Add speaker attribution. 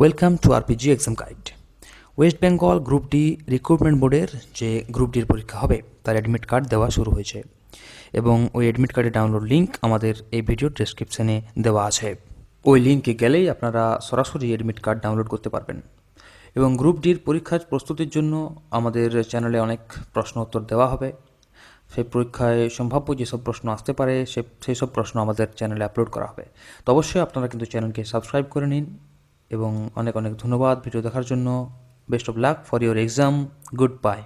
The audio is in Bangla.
Speaker 1: Welcome to RPG exam guide. West Bengal group D recruitment বোর্ডের যে গ্রুপ ডির পরীক্ষা হবে তার অ্যাডমিট কার্ড দেওয়া শুরু হয়েছে এবং ওই অ্যাডমিট কার্ডের ডাউনলোড লিঙ্ক আমাদের এই ভিডিওর ডেসক্রিপশানে দেওয়া আছে। ওই লিঙ্কে গেলেই আপনারা সরাসরি অ্যাডমিট কার্ড ডাউনলোড করতে পারবেন। এবং গ্রুপ ডির পরীক্ষার প্রস্তুতির জন্য আমাদের চ্যানেলে অনেক প্রশ্ন উত্তর দেওয়া হবে। সেই পরীক্ষায় সম্ভাব্য যেসব প্রশ্ন আসতে পারে সেই সব প্রশ্ন আমাদের চ্যানেলে আপলোড করা হবে। তো অবশ্যই আপনারা কিন্তু চ্যানেলকে সাবস্ক্রাইব করে নিন এবং অনেক অনেক ধন্যবাদ ভিডিও দেখার জন্য। Best of luck for your exam. Good bye.